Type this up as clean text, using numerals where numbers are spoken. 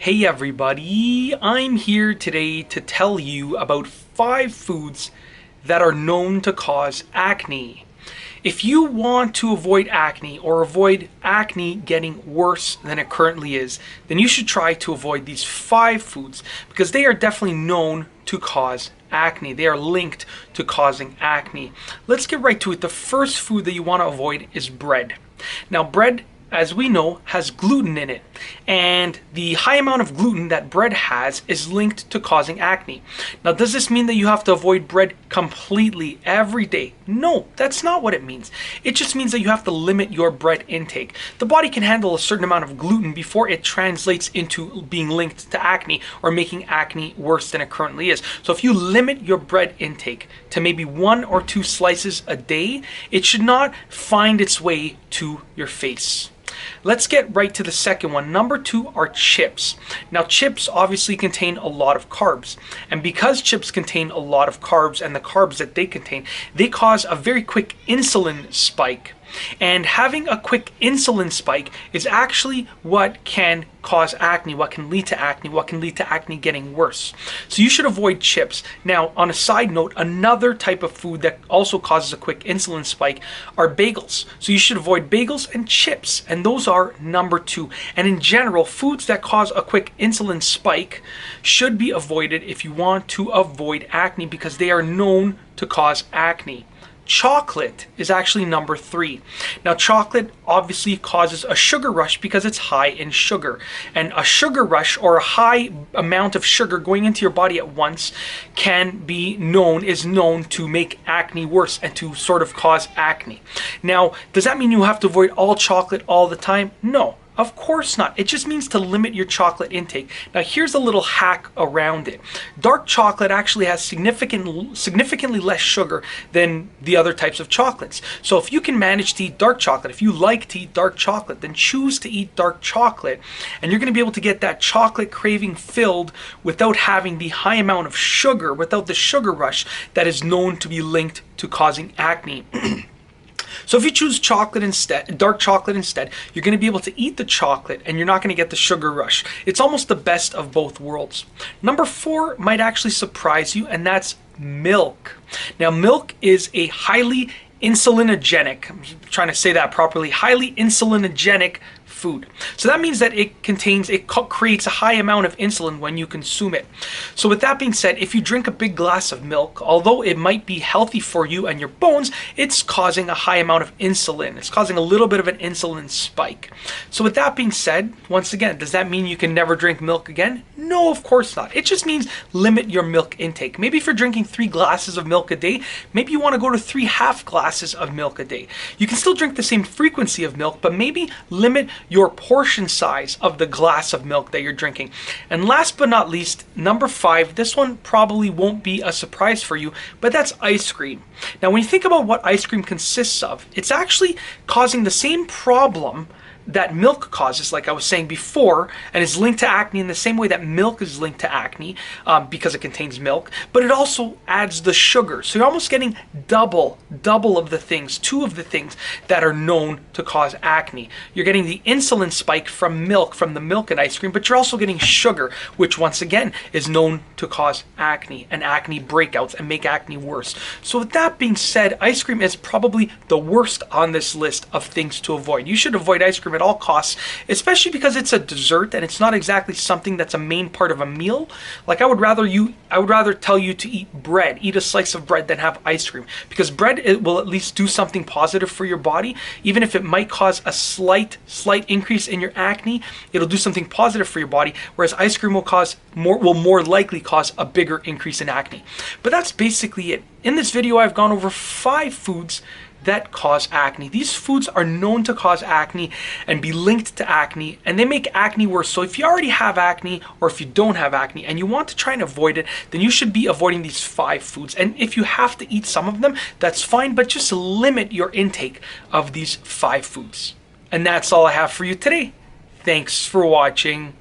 Hey everybody, I'm here today to tell you about 5 foods that are known to cause acne. If you want to avoid acne or avoid acne getting worse than it currently is, then you should try to avoid these 5 foods because they are definitely known to cause acne. They are linked to causing acne. Let's get right to it. The first food that you want to avoid is bread. Now, bread, as we know, has gluten in it, and the high amount of gluten that bread has is linked to causing acne. Now, does this mean that you have to avoid bread completely every day? No, that's not what it means. It just means that you have to limit your bread intake. The body can handle a certain amount of gluten before it translates into being linked to acne or making acne worse than it currently is. So if you limit your bread intake to maybe 1 or 2 slices a day, it should not find its way to your face. Let's get right to the second one. Number 2 are chips. Now, chips obviously contain a lot of carbs. And because chips contain a lot of carbs and the carbs that they contain, they cause a very quick insulin spike. And having a quick insulin spike is actually what can cause acne, what can lead to acne, what can lead to acne getting worse. So you should avoid chips. Now, on a side note, another type of food that also causes a quick insulin spike are bagels. So you should avoid bagels and chips, and those are number 2. And in general, foods that cause a quick insulin spike should be avoided if you want to avoid acne because they are known to cause acne. Chocolate is actually number 3. Now, chocolate obviously causes a sugar rush because it's high in sugar. And a sugar rush, or a high amount of sugar going into your body at once, is known to make acne worse and to sort of cause acne. Now, does that mean you have to avoid all chocolate all the time? No. Of course not. It just means to limit your chocolate intake. Now, here's a little hack around it. Dark chocolate actually has significantly less sugar than the other types of chocolates. So if you can manage to eat dark chocolate, if you like to eat dark chocolate, then choose to eat dark chocolate. And you're going to be able to get that chocolate craving filled without having the high amount of sugar, without the sugar rush that is known to be linked to causing acne. So if you choose chocolate instead, dark chocolate instead, you're going to be able to eat the chocolate and you're not going to get the sugar rush. It's almost the best of both worlds. Number 4 might actually surprise you, and that's milk. Now, milk is a highly insulinogenic, I'm trying to say that properly, highly insulinogenic food. So that means that it creates a high amount of insulin when you consume it. So with that being said, if you drink a big glass of milk, although it might be healthy for you and your bones, it's causing a high amount of insulin. It's causing a little bit of an insulin spike. So with that being said, once again, does that mean you can never drink milk again? No, of course not. It just means limit your milk intake. Maybe if you're drinking 3 glasses of milk a day, maybe you want to go to 3 half glasses of milk a day. You can still drink the same frequency of milk, but maybe limit your portion size of the glass of milk that you're drinking. And last but not least, number 5, this one probably won't be a surprise for you, but that's ice cream. Now, when you think about what ice cream consists of, it's actually causing the same problem that milk causes, like I was saying before, and is linked to acne in the same way that milk is linked to acne because it contains milk, but it also adds the sugar. So you're almost getting double of the things, 2 of the things that are known to cause acne. You're getting the insulin spike from milk, from the milk and ice cream, but you're also getting sugar, which once again is known to cause acne and acne breakouts and make acne worse. So with that being said, ice cream is probably the worst on this list of things to avoid. You should avoid ice cream at all costs, especially because it's a dessert and it's not exactly something that's a main part of a meal. Like I would rather tell you to eat a slice of bread than have ice cream, because bread, it will at least do something positive for your body. Even if it might cause a slight increase in your acne, it'll do something positive for your body, whereas ice cream will more likely cause a bigger increase in acne. But that's basically it. In this video, I've gone over 5 foods that cause acne. These foods are known to cause acne and be linked to acne, and they make acne worse. So if you already have acne, or if you don't have acne and you want to try and avoid it, then you should be avoiding these 5 foods. And if you have to eat some of them, that's fine, but just limit your intake of these 5 foods. And that's all I have for you today. Thanks for watching.